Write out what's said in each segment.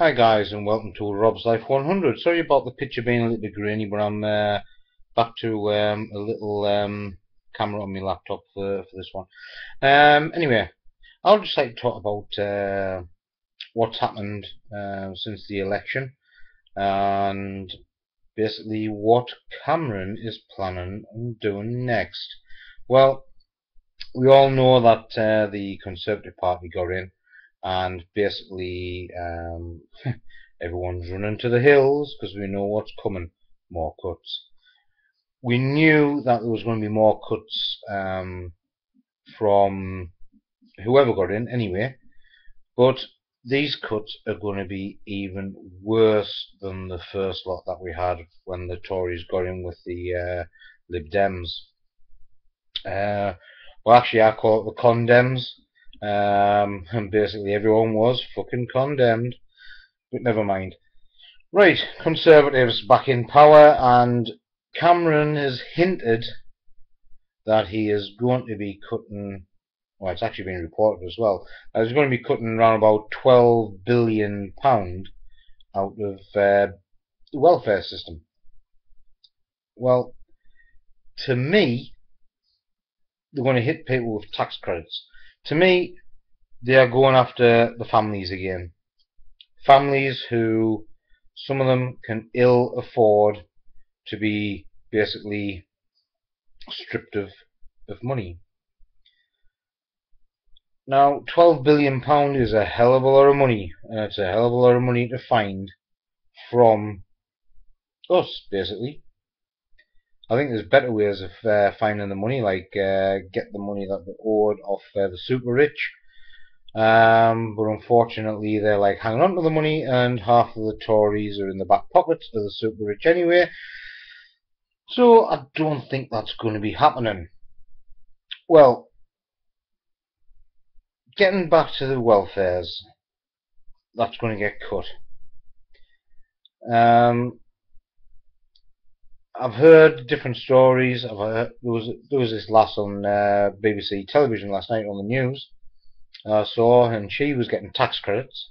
Hi guys, and welcome to Rob's Life 100. Sorry about the picture being a little bit grainy, but I'm back to a little camera on my laptop for this one. Anyway, I'll just like to talk about what's happened since the election, and basically what Cameron is planning on doing next. Well, we all know that the Conservative Party got in, and basically everyone's running to the hills because we know what's coming. More cuts. We knew that there was going to be more cuts from whoever got in anyway, but these cuts are going to be even worse than the first lot that we had when the Tories got in with the Lib Dems. Well, actually, I call it the Condems. And basically everyone was fucking condemned, but never mind. Right, Conservatives back in power, and Cameron has hinted that he is going to be cutting, well, it's actually been reported as well, he's going to be cutting around about £12 billion out of the welfare system. Well, to me, they're going to hit people with tax credits. To me, they are going after the families again. Families who, some of them can ill afford to be basically stripped of money. Now, £12 billion is a hell of a lot of money, and it's a hell of a lot of money to find from us, basically. I think there's better ways of finding the money, like get the money that they owed off the super rich. But unfortunately, they're like hanging on to the money, and half of the Tories are in the back pockets of the super rich anyway. So I don't think that's going to be happening. Well, getting back to the welfares, that's going to get cut. I've heard different stories. There was this lass on BBC television last night on the news. I saw, and she was getting tax credits,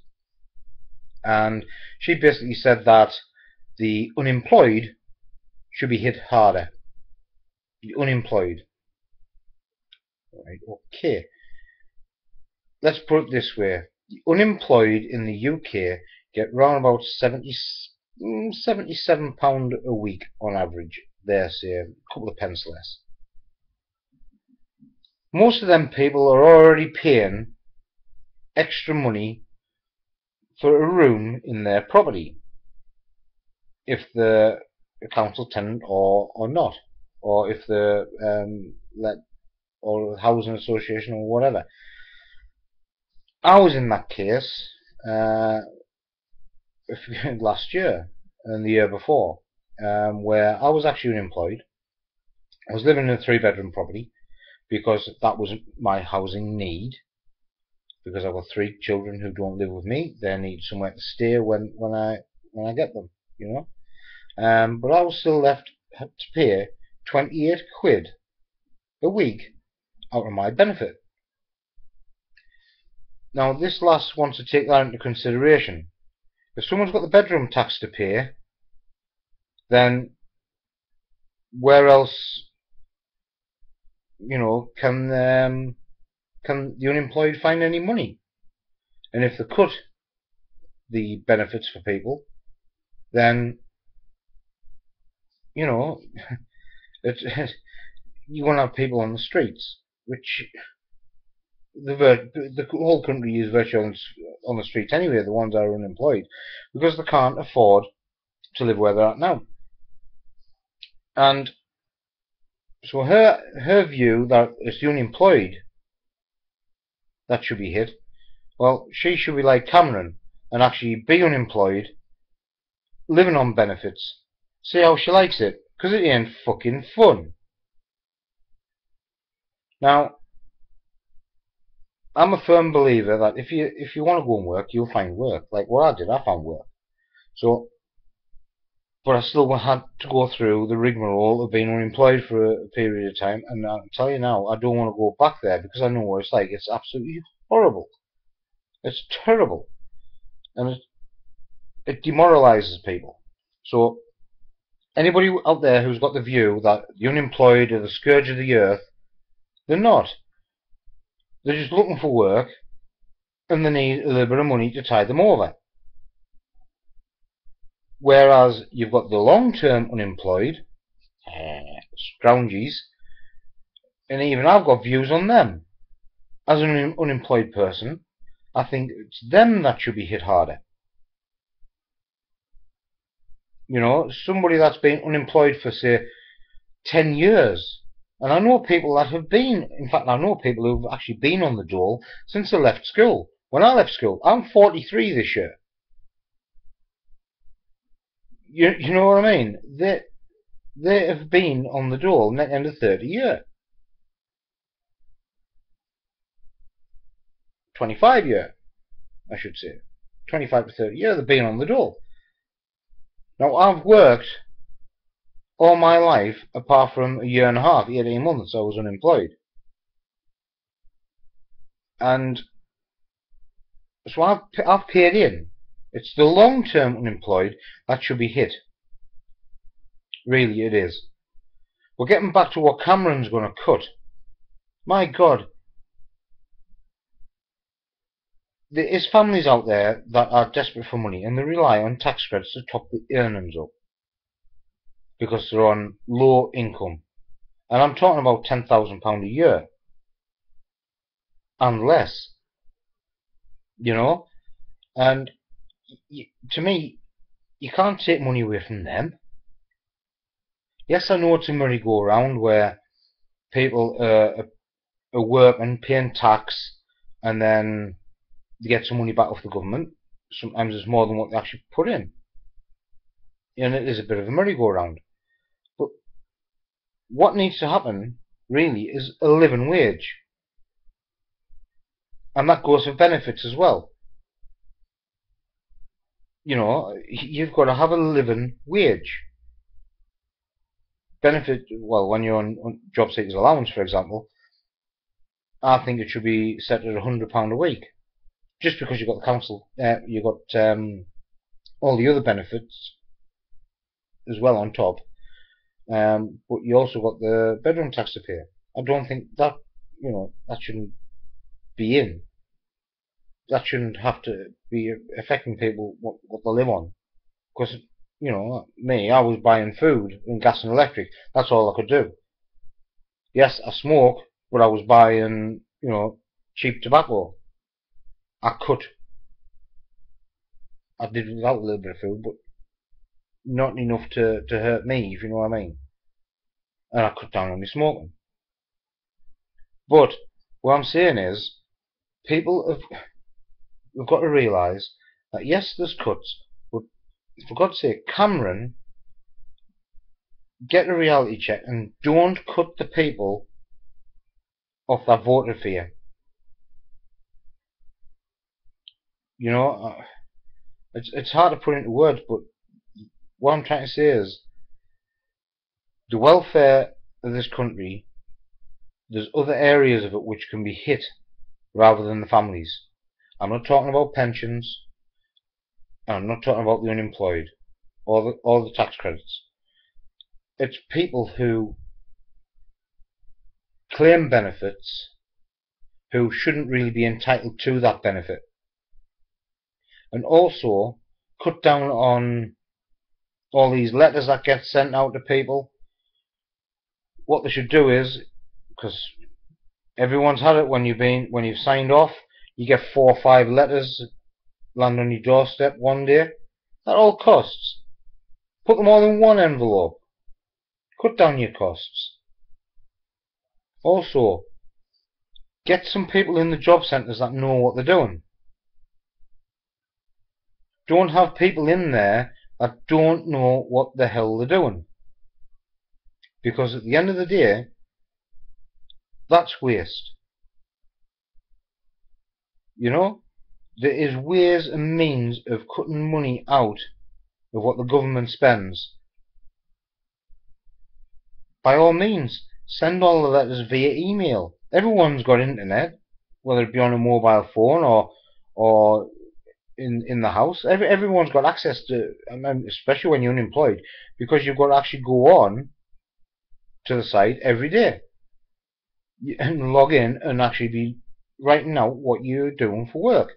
and she basically said that the unemployed should be hit harder. The unemployed. Right, okay. Let's put it this way. The unemployed in the UK get round about £77 a week on average. They're say a couple of pence less. Most of them people are already paying extra money for a room in their property, if they're a council tenant or not, or if they're let or housing association or whatever. I was in that case last year and the year before, where I was actually unemployed. I was living in a 3-bedroom property because that was my housing need. Because I've got 3 children who don't live with me, they need somewhere to stay when I get them, you know. But I was still left to pay 28 quid a week out of my benefit. Now this lass wants to take that into consideration. If someone's got the bedroom tax to pay, then where else, you know, can the unemployed find any money? And if they cut the benefits for people, then, you know, you're going to have people on the streets, which the whole country is virtually on the streets anyway, the ones that are unemployed, because they can't afford to live where they're at now. And so her view that it's the unemployed that should be hit, well, she should be like Cameron and actually be unemployed, living on benefits, see how she likes it, because it ain't fucking fun. Now, I'm a firm believer that if you want to go and work, you'll find work. Like what I did, I found work. So, but I still had to go through the rigmarole of being unemployed for a period of time, and I'll tell you now, I don't want to go back there because I know what it's like. It's absolutely horrible. It's terrible, and it demoralises people. So anybody out there who's got the view that the unemployed are the scourge of the earth, they're not. They're just looking for work, and they need a little bit of money to tide them over. Whereas you've got the long-term unemployed, scroungies, and even I've got views on them. As an unemployed person, I think it's them that should be hit harder. You know, somebody that's been unemployed for, say, 10 years. And I know people that have been, in fact, I know people who've actually been on the dole since they left school. When I left school, I'm 43 this year. You know what I mean? They have been on the dole in the 30 year. 25 year, I should say. 25 to 30 year, they've been on the dole. Now, I've worked all my life, apart from a year and a half, 18 months, I was unemployed. And so I've paid in. It's the long-term unemployed that should be hit. Really, it is. We're getting back to what Cameron's going to cut. My God. There is families out there that are desperate for money, and they rely on tax credits to top the earnings up, because they're on low income. And I'm talking about £10,000 a year and less, you know. And to me, you can't take money away from them. Yes, I know it's a merry-go-round where people are working, paying tax, and then they get some money back off the government. Sometimes it's more than what they actually put in. And it is a bit of a merry-go-round. But what needs to happen, really, is a living wage. And that goes for benefits as well. You know, you've got to have a living wage. Benefit, well, when you're on job seekers allowance, for example, I think it should be set at £100 a week. Just because you've got the council, you've got all the other benefits as well on top. But you also got the bedroom tax to pay. I don't think that, you know, that shouldn't be in. That shouldn't have to be affecting people what they live on. Because, you know, me, I was buying food and gas and electric. That's all I could do. Yes, I smoke, but I was buying, you know, cheap tobacco. I could. I did without a little bit of food, but not enough to hurt me, if you know what I mean. And I cut down on my smoking. But what I'm saying is, we've got to realise that yes, there's cuts, but for God's sake, Cameron, get a reality check and don't cut the people off that voted for you. You know, it's hard to put into words, but what I'm trying to say is the welfare of this country, there's other areas of it which can be hit rather than the families. I'm not talking about pensions, and I'm not talking about the unemployed or the tax credits. It's people who claim benefits who shouldn't really be entitled to that benefit. And also cut down on all these letters that get sent out to people. What they should do is, because everyone's had it when you've signed off, you get 4 or 5 letters land on your doorstep one day. That all costs. Put them all in one envelope. Cut down your costs. Also, get some people in the job centres that know what they're doing. Don't have people in there that don't know what the hell they're doing. Because at the end of the day, that's waste. You know, there is ways and means of cutting money out of what the government spends. By all means, send all the letters via email. Everyone's got internet, whether it be on a mobile phone or in the house. Everyone's got access to, especially when you're unemployed, because you've got to actually go on to the site every day and log in and actually be writing out what you're doing for work.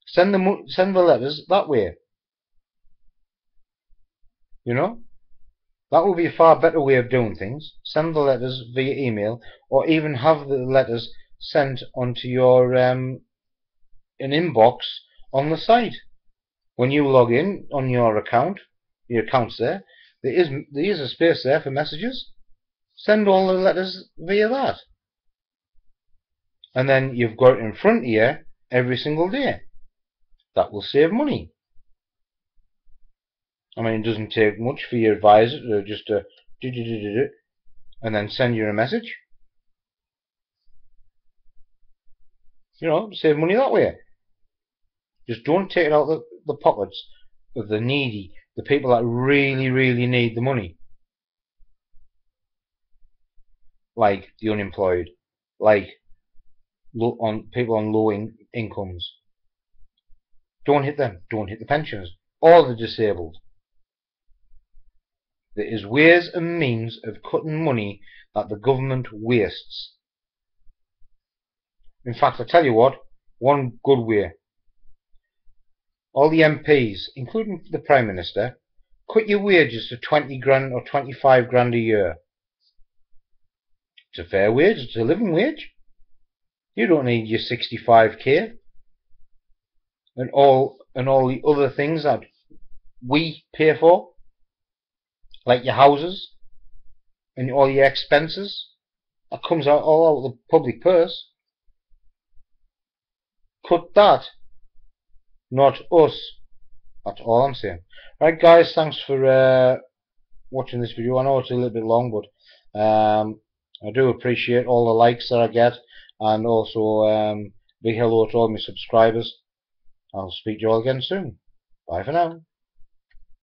Send the letters that way. You know, that would be a far better way of doing things. Send the letters via email, or even have the letters sent onto your an inbox on the site. When you log in on your account's there. There is a space there for messages. Send all the letters via that, and then you've got it in front of you every single day. That will save money. I mean, it doesn't take much for your advisor to just and then send you a message. You know, save money that way. Just don't take it out of the pockets of the needy, the people that really, really need the money. Like the unemployed, like people on low incomes. Don't hit them. Don't hit the pensioners or the disabled. There is ways and means of cutting money that the government wastes. In fact, I tell you what, one good way. All the MPs, including the Prime Minister, cut your wages to 20 grand or 25 grand a year. It's a fair wage, it's a living wage. You don't need your 65k and all the other things that we pay for, like your houses and all your expenses. That comes out all out of the public purse. Cut that, not us. That's all I'm saying. Right, guys, thanks for watching this video. I know it's a little bit long, but I do appreciate all the likes that I get, and also big hello to all my subscribers. I'll speak to you all again soon. Bye for now.